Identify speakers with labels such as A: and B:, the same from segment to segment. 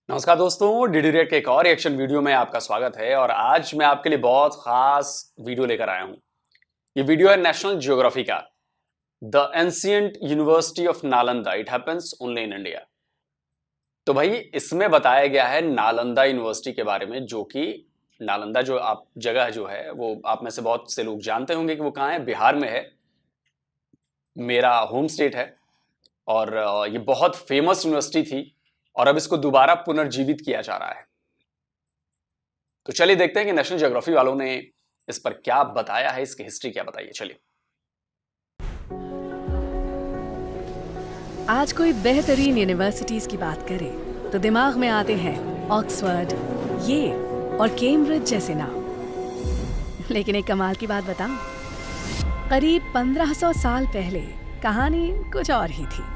A: नमस्कार दोस्तों, DD red के एक और रिएक्शन वीडियो में आपका स्वागत है। और आज मैं आपके लिए बहुत खास वीडियो लेकर आया हूं। ये वीडियो है नेशनल ज्योग्राफी का। The ancient university of Nalanda, it happens only in India. तो भाई इसमें बताया गया है नालंदा यूनिवर्सिटी के बारे में, जो कि नालंदा जो आप जगह जो है वो आप में से बहुत से लोग जानते होंगे कि वो कहाँ है। बिहार में है, मेरा होम स्टेट है। और ये बहुत फेमस यूनिवर्सिटी थी और अब इसको दोबारा पुनर्जीवित किया जा रहा है। तो चलिए देखते हैं कि नेशनल ज्योग्राफी वालों ने इस पर क्या बताया है, इसकी हिस्ट्री क्या बताई है। चलिए।
B: आज कोई बेहतरीन यूनिवर्सिटीज की बात करे तो दिमाग में आते हैं ऑक्सफोर्ड, येल और कैम्ब्रिज जैसे नाम। लेकिन एक कमाल की बात बताऊं, करीब 1500 साल पहले कहानी कुछ और ही थी।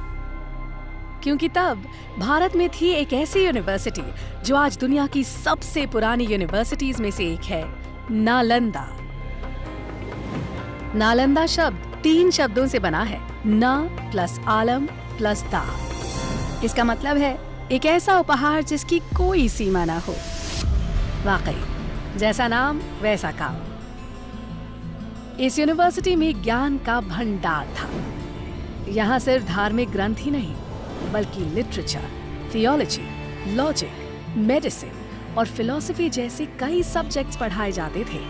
B: क्योंकि तब भारत में थी एक ऐसी यूनिवर्सिटी जो आज दुनिया की सबसे पुरानी यूनिवर्सिटीज में से एक है, नालंदा। नालंदा शब्द 3 शब्दों से बना है, न प्लस आलम प्लस दा। इसका मतलब है एक ऐसा उपहार जिसकी कोई सीमा ना हो। वाकई जैसा नाम वैसा काम। इस यूनिवर्सिटी में ज्ञान का भंडार था। यहाँ सिर्फ धार्मिक ग्रंथ ही नहीं, बल्कि लिटरेचर, थियोलॉजी, लॉजिक, मेडिसिन और फिलॉसफी जैसे कई सब्जेक्ट्स पढ़ाए जाते थे।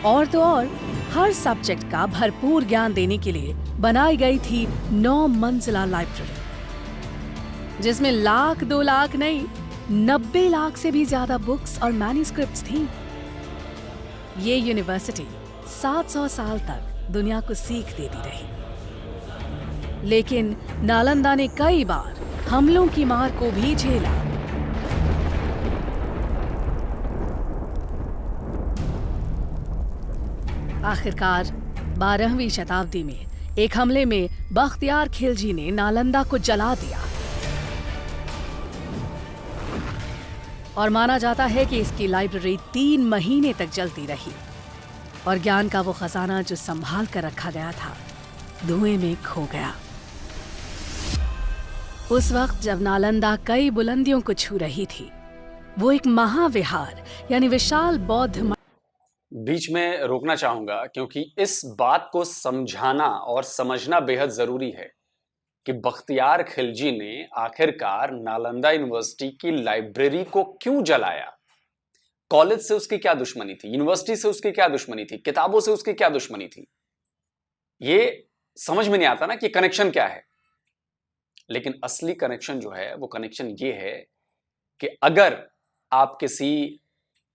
B: और तो और हर सब्जेक्ट का भरपूर ज्ञान देने के लिए बनाई गई थी 9 मंजिला लाइब्रेरी, जिसमें लाख 2 लाख नहीं 90 लाख से भी ज्यादा बुक्स और मैन्युस्क्रिप्ट्स थी। ये यूनिवर्सिटी 700 साल तक दुनिया को सीख देती रही। लेकिन नालंदा ने कई बार हमलों की मार को भी झेला। आखिरकार 12वीं शताब्दी में एक हमले में बख्तियार खिलजी ने नालंदा को जला दिया। और माना जाता है कि इसकी लाइब्रेरी 3 महीने तक जलती रही और ज्ञान का वो खजाना जो संभाल कर रखा गया था, धुएं में खो गया। उस वक्त जब नालंदा कई बुलंदियों को छू रही थी, वो एक महाविहार यानी विशाल बौद्ध
A: बीच में रोकना चाहूंगा क्योंकि इस बात को समझाना और समझना बेहद जरूरी है कि बख्तियार खिलजी ने आखिरकार नालंदा यूनिवर्सिटी की लाइब्रेरी को क्यों जलाया। कॉलेज से उसकी क्या दुश्मनी थी, यूनिवर्सिटी से उसकी क्या दुश्मनी थी, किताबों से उसकी क्या दुश्मनी थी। ये समझ में नहीं आता ना कि कनेक्शन क्या है। लेकिन असली कनेक्शन जो है वो कनेक्शन ये है कि अगर आप किसी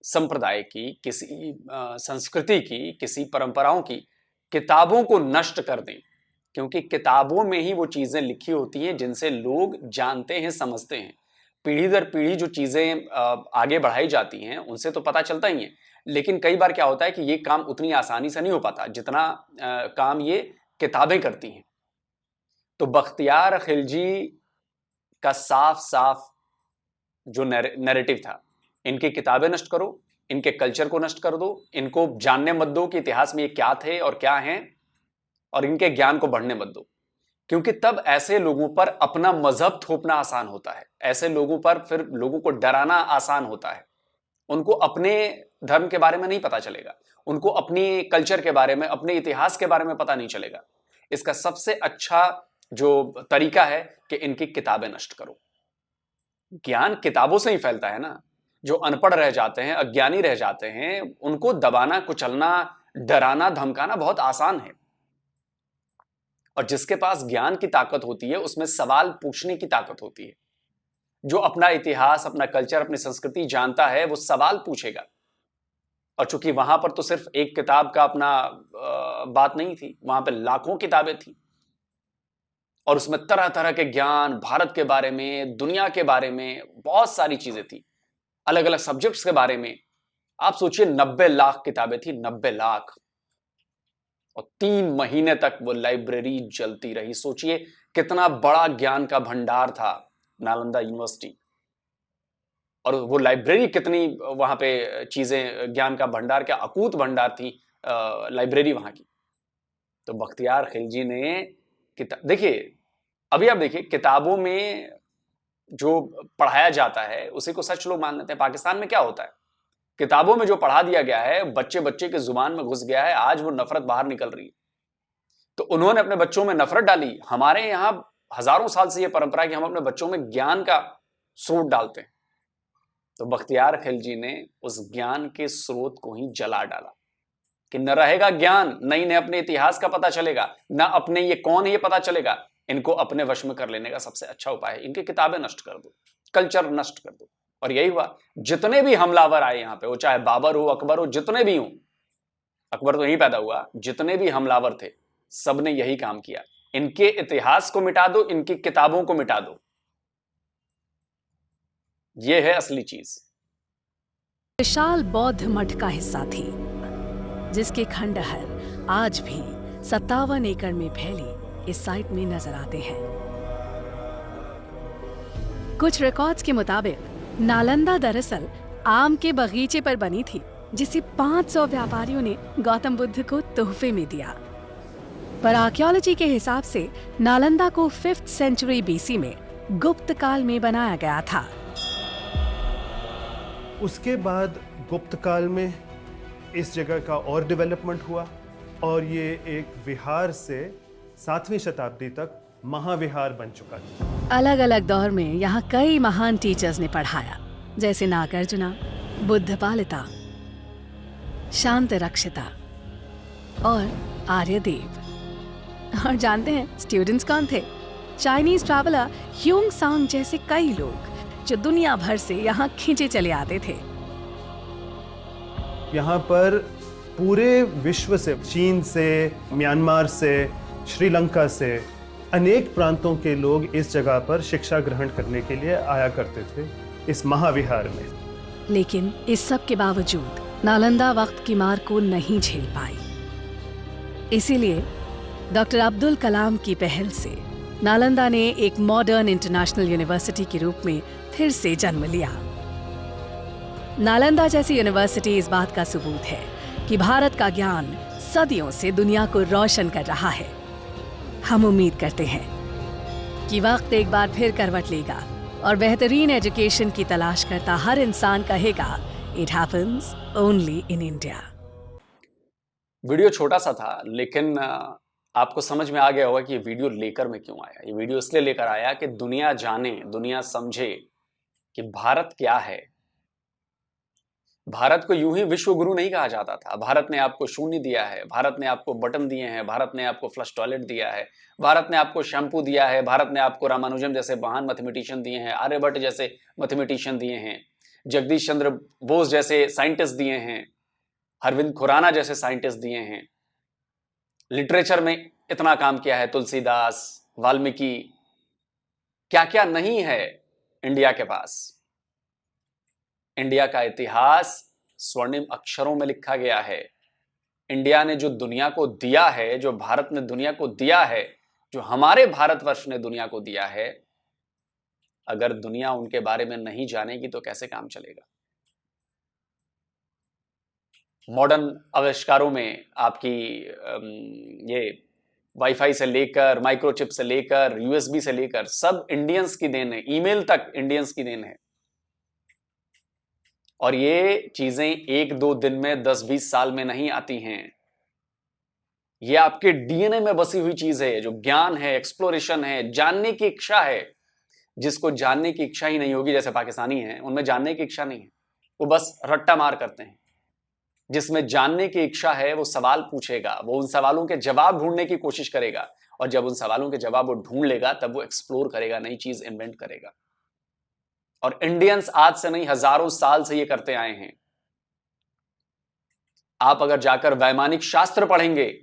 A: संप्रदाय की, किसी संस्कृति की, किसी परंपराओं की किताबों को नष्ट कर दें, क्योंकि किताबों में ही वो चीजें लिखी होती हैं जिनसे लोग जानते हैं, समझते हैं। पीढ़ी दर पीढ़ी जो चीजें आगे बढ़ाई जाती हैं उनसे तो पता चलता ही है। लेकिन कई बार क्या होता है कि ये काम उतनी आसानी से नहीं हो पाता जितना काम ये किताबें करती हैं। तो बख्तियार खिलजी का साफ साफ जो नैरेटिव था, इनकी किताबें नष्ट करो, इनके कल्चर को नष्ट कर दो, इनको जानने मत दो कि इतिहास में ये क्या थे और क्या हैं, और इनके ज्ञान को बढ़ने मत दो। क्योंकि तब ऐसे लोगों पर अपना मजहब थोपना आसान होता है, ऐसे लोगों पर फिर लोगों को डराना आसान होता है। उनको अपने धर्म के बारे में नहीं पता चलेगा, उनको अपने कल्चर के बारे में, अपने इतिहास के बारे में पता नहीं चलेगा। इसका सबसे अच्छा जो तरीका है कि इनकी किताबें नष्ट करो। ज्ञान किताबों से ही फैलता है ना। जो अनपढ़ रह जाते हैं, अज्ञानी रह जाते हैं, उनको दबाना, कुचलना, डराना, धमकाना बहुत आसान है। और जिसके पास ज्ञान की ताकत होती है उसमें सवाल पूछने की ताकत होती है। जो अपना इतिहास, अपना कल्चर, अपनी संस्कृति जानता है वो सवाल पूछेगा। और चूंकि वहां पर तो सिर्फ एक किताब का अपना बात नहीं थी, वहां पर लाखों किताबें थी और उसमें तरह तरह के ज्ञान, भारत के बारे में, दुनिया के बारे में बहुत सारी चीजें थी, अलग अलग सब्जेक्ट्स के बारे में। आप सोचिए 90 लाख किताबें थी, 90 लाख। और 3 महीने तक वो लाइब्रेरी जलती रही। सोचिए कितना बड़ा ज्ञान का भंडार था नालंदा यूनिवर्सिटी। और वो लाइब्रेरी कितनी वहां पे चीजें, ज्ञान का भंडार, क्या अकूत भंडार थी लाइब्रेरी वहां की। तो बख्तियार खिलजी ने देखिए, अभी आप देखिए किताबों में जो पढ़ाया जाता है उसी को सच लोग मान लेते हैं। पाकिस्तान में क्या होता है, किताबों में जो पढ़ा दिया गया है बच्चे बच्चे के जुबान में घुस गया है, आज वो नफरत बाहर निकल रही है। तो उन्होंने अपने बच्चों में नफरत डाली। हमारे यहां हजारों साल से यह परंपरा है कि हम अपने बच्चों में ज्ञान का स्रोत डालते हैं। तो बख्तियार खिलजी ने उस ज्ञान के स्रोत को ही जला डाला कि न रहेगा ज्ञान, न इन्हें अपने इतिहास का पता चलेगा, न अपने ये कौन है ये पता चलेगा। इनको अपने वश में कर लेने का सबसे अच्छा उपाय है इनकी किताबें नष्ट कर दो, कल्चर नष्ट कर दो। और यही हुआ। जितने भी हमलावर आए यहां पे, वो चाहे बाबर हो, अकबर हो, जितने भी हो, अकबर तो यहीं पैदा हुआ, जितने भी हमलावर थे सबने यही काम किया। इनके इतिहास को मिटा दो, इनकी किताबों को मिटा दो। यह है असली चीज।
B: विशाल बौद्ध मठ का हिस्सा थी, जिसके खंडहर आज भी 57 एकड़ में फैली इस साइट में नजर आते हैं। कुछ रिकॉर्ड्स के मुताबिक नालंदा दरअसल आम के बगीचे पर बनी थी, जिसे 500 व्यापारियों ने गौतम बुद्ध को तोहफे में दिया। पर आर्कियोलॉजी के हिसाब से नालंदा को 5th सेंचुरी बीसी में गुप्त काल में बनाया गया था।
C: उसके बाद गुप्त काल में इस जगह का और डेवलपमेंट हुआ और ये एक विहार से 7वीं शताब्दी तक महाविहार बन चुका था।
B: अलग अलग दौर में यहाँ कई महान टीचर्स ने पढ़ाया, जैसे नागार्जुना, बुद्धपालिता, शांत रक्षिता और आर्यदेव। और जानते हैं स्टूडेंट्स कौन थे? चाइनीज ट्रैवलर ह्यूंग सांग जैसे कई लोग जो दुनिया भर से यहाँ खींचे चले आते थे।
C: यहाँ पर पूरे विश्व से, चीन से, म्यांमार से, श्रीलंका से अनेक प्रांतों के लोग इस जगह पर शिक्षा ग्रहण करने के लिए आया करते थे इस महाविहार में।
B: लेकिन इस सब के बावजूद नालंदा वक्त की मार को नहीं झेल पाई। इसीलिए डॉक्टर अब्दुल कलाम की पहल से नालंदा ने एक मॉडर्न इंटरनेशनल यूनिवर्सिटी के रूप में फिर से जन्म लिया। नालंदा जैसी यूनिवर्सिटी इस बात का सबूत है कि भारत का ज्ञान सदियों से दुनिया को रोशन कर रहा है। हम उम्मीद करते हैं कि वक्त एक बार फिर करवट लेगा और बेहतरीन एजुकेशन की तलाश करता हर इंसान कहेगा, it happens only in India.
A: Video छोटा सा था, लेकिन आपको समझ में आ गया होगा कि ये वीडियो लेकर मैं क्यों आया। ये वीडियो इसलिए लेकर आया कि दुनिया जाने, दुनिया समझे कि भारत क्या है। भारत को यूं ही विश्व गुरु नहीं कहा जाता था। भारत ने आपको शून्य दिया है, भारत ने आपको बटन दिए हैं, भारत ने आपको फ्लश टॉयलेट दिया है, भारत ने आपको शैम्पू दिया है, भारत ने आपको रामानुजम जैसे महान मैथमेटिशियन दिए हैं, आर्यभट्ट जैसे मैथमेटिशियन दिए हैं, जगदीश चंद्र बोस जैसे साइंटिस्ट दिए हैं, अरविंद खुराना जैसे साइंटिस्ट दिए हैं। लिटरेचर में इतना काम किया है तुलसीदास, वाल्मीकि। क्या क्या नहीं है इंडिया के पास। इंडिया का इतिहास स्वर्णिम अक्षरों में लिखा गया है। इंडिया ने जो दुनिया को दिया है, जो भारत ने दुनिया को दिया है, जो हमारे भारतवर्ष ने दुनिया को दिया है, अगर दुनिया उनके बारे में नहीं जानेगी तो कैसे काम चलेगा। मॉडर्न आविष्कारों में आपकी ये वाईफाई से लेकर, माइक्रोचिप से लेकर, यूएसबी से लेकर सब इंडियंस की देन है। ईमेल तक इंडियंस की देन है। और ये चीजें 1-2 दिन में, 10-20 साल में नहीं आती हैं। ये आपके डीएनए में बसी हुई चीज है। जो ज्ञान है, एक्सप्लोरेशन है, जानने की इच्छा है। जिसको जानने की इच्छा ही नहीं होगी, जैसे पाकिस्तानी हैं, उनमें जानने की इच्छा नहीं है, वो बस रट्टा मार करते हैं। जिसमें जानने की इच्छा है वो सवाल पूछेगा, वो उन सवालों के जवाब ढूंढने की कोशिश करेगा, और जब उन सवालों के जवाब वो ढूंढ लेगा तब वो एक्सप्लोर करेगा, नई चीज इन्वेंट करेगा। और इंडियंस आज से नहीं, हजारों साल से ये करते आए हैं। आप अगर जाकर वैमानिक शास्त्र पढ़ेंगे,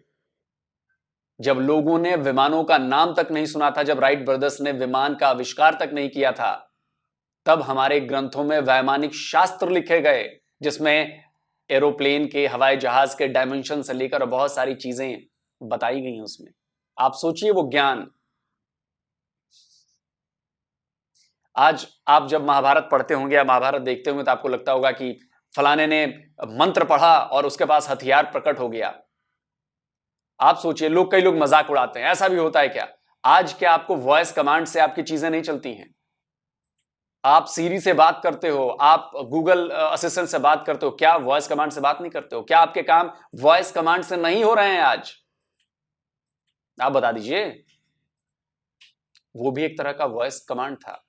A: जब लोगों ने विमानों का नाम तक नहीं सुना था, जब राइट ब्रदर्स ने विमान का आविष्कार तक नहीं किया था, तब हमारे ग्रंथों में वैमानिक शास्त्र लिखे गए, जिसमें एरोप्लेन के, हवाई जहाज के डायमेंशन से लेकर बहुत सारी चीजें बताई गई हैं उसमें। आप सोचिए वो ज्ञान। आज आप जब महाभारत पढ़ते होंगे या महाभारत देखते होंगे तो आपको लगता होगा कि फलाने ने मंत्र पढ़ा और उसके पास हथियार प्रकट हो गया। आप सोचिए, कई लोग मजाक उड़ाते हैं, ऐसा भी होता है क्या? आज क्या आपको वॉइस कमांड से आपकी चीजें नहीं चलती हैं? आप सीरी से बात करते हो, आप गूगल असिस्टेंट से बात करते हो, क्या वॉइस कमांड से बात नहीं करते हो? क्या आपके काम वॉइस कमांड से नहीं हो रहे हैं आज? आप बता दीजिए। वो भी एक तरह का वॉइस कमांड था।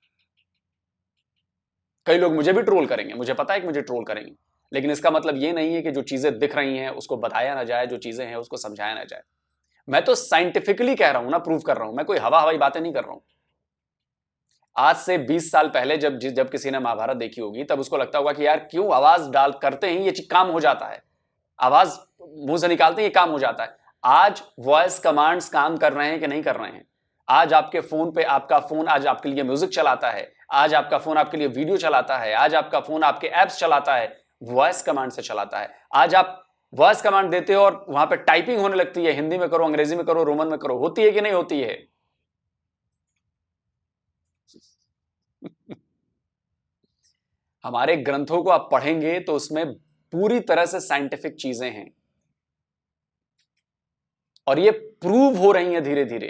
A: कई लोग मुझे भी ट्रोल करेंगे, मुझे पता है कि मुझे ट्रोल करेंगे, लेकिन इसका मतलब ये नहीं है कि जो चीजें दिख रही हैं उसको बताया ना जाए, जो चीजें हैं उसको समझाया ना जाए। मैं तो साइंटिफिकली कह रहा हूं ना, प्रूव कर रहा हूं, मैं कोई हवा हवाई बातें नहीं कर रहा हूं। आज से 20 साल पहले जब किसी ने महाभारत देखी होगी, तब उसको लगता होगा कि यार क्यों आवाज डाल करते हैं ये काम हो जाता है, आवाज मुंह से निकालते हैं ये काम हो जाता है। आज वॉइस कमांड्स काम कर रहे हैं कि नहीं कर रहे हैं? आज आपके फोन पे, आपका फोन आज आपके लिए म्यूजिक चलाता है, आज आपका फोन आपके लिए वीडियो चलाता है, आज आपका फोन आपके एप्स चलाता है, वॉइस कमांड से चलाता है। आज आप वॉइस कमांड देते हो और वहां पे टाइपिंग होने लगती है, हिंदी में करो, अंग्रेजी में करो, रोमन में करो, होती है कि नहीं होती है? हमारे ग्रंथों को आप पढ़ेंगे तो उसमें पूरी तरह से साइंटिफिक चीजें हैं और ये प्रूव हो रही हैं धीरे धीरे,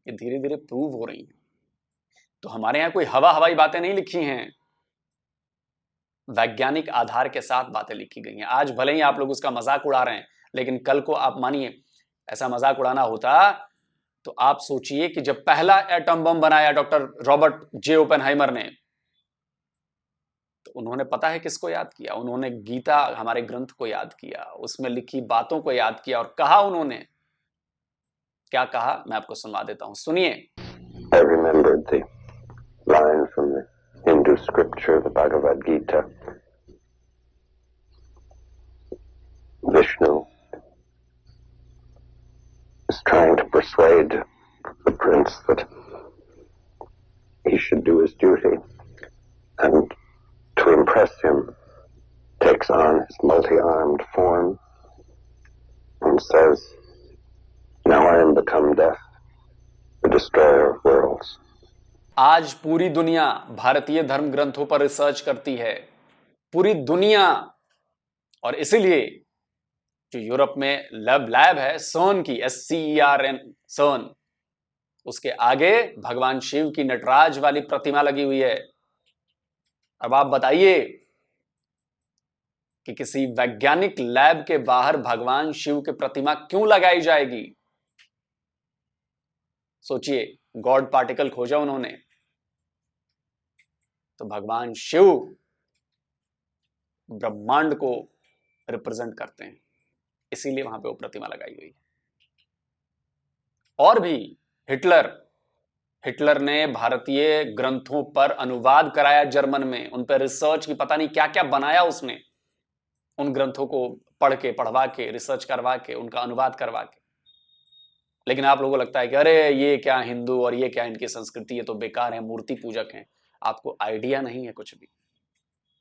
A: ये धीरे धीरे प्रूव हो रही हैं। तो हमारे यहां कोई हवा हवाई बातें नहीं लिखी हैं, वैज्ञानिक आधार के साथ बातें लिखी गई हैं। आज भले ही आप लोग उसका मजाक उड़ा रहे हैं, लेकिन कल को आप मानिए ऐसा मजाक उड़ाना होता तो आप सोचिए कि जब पहला एटम बम बनाया डॉक्टर रॉबर्ट जे ओपेनहाइमर ने, तो उन्होंने पता है किसको याद किया? उन्होंने गीता, हमारे ग्रंथ को याद किया, उसमें लिखी बातों को याद किया और कहा, उन्होंने क्या कहा मैं आपको सुनवा देता हूं, सुनिए।
D: I remembered the line from the Hindu scripture, the Bhagavad Gita. Vishnu is trying to persuade the prince that he should do his duty, and to impress him takes on his multi-armed form and says, "Now I am become death, the destroyer of worlds."
A: आज पूरी दुनिया भारतीय धर्म ग्रंथों पर research करती है, पूरी दुनिया। और इसीलिए जो यूरोप में लैब है CERN की, SCERN, CERN, उसके आगे भगवान शिव की नटराज वाली प्रतिमा लगी हुई है। अब आप बताइए कि किसी वैज्ञानिक लैब के बाहर भगवान शिव की प्रतिमा क्यों लगाई जाएगी? सोचिए, गॉड पार्टिकल खोजा उन्होंने, तो भगवान शिव ब्रह्मांड को रिप्रेजेंट करते हैं, इसीलिए वहां पे वो प्रतिमा लगाई हुई है। और भी हिटलर ने भारतीय ग्रंथों पर अनुवाद कराया जर्मन में, उन पर रिसर्च की, पता नहीं क्या क्या बनाया उसने, उन ग्रंथों को पढ़वा के, रिसर्च करवा के, उनका अनुवाद करवा के। लेकिन आप लोगों को लगता है कि अरे ये क्या हिंदू और ये क्या इनकी संस्कृति, ये तो बेकार है, मूर्ति पूजक हैं। आपको आइडिया नहीं है कुछ भी।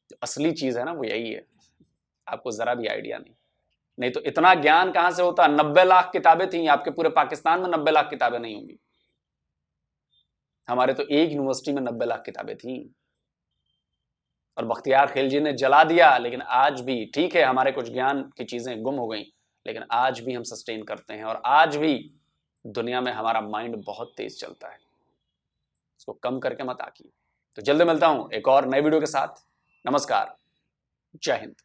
A: जो असली चीज है ना वो यही है, आपको जरा भी आइडिया नहीं तो इतना ज्ञान कहां से होता? 90 लाख किताबें थी, आपके पूरे पाकिस्तान में 90 लाख किताबें नहीं होंगी। हमारे तो एक यूनिवर्सिटी में 90 लाख किताबें थी और बख्तियार खिलजी ने जला दिया। लेकिन आज भी, ठीक है हमारे कुछ ज्ञान की चीजें गुम हो गई, लेकिन आज भी हम सस्टेन करते हैं और आज भी दुनिया में हमारा माइंड बहुत तेज चलता है। इसको कम करके मत आकिए। तो जल्दी मिलता हूं एक और नए वीडियो के साथ। नमस्कार, जय हिंद।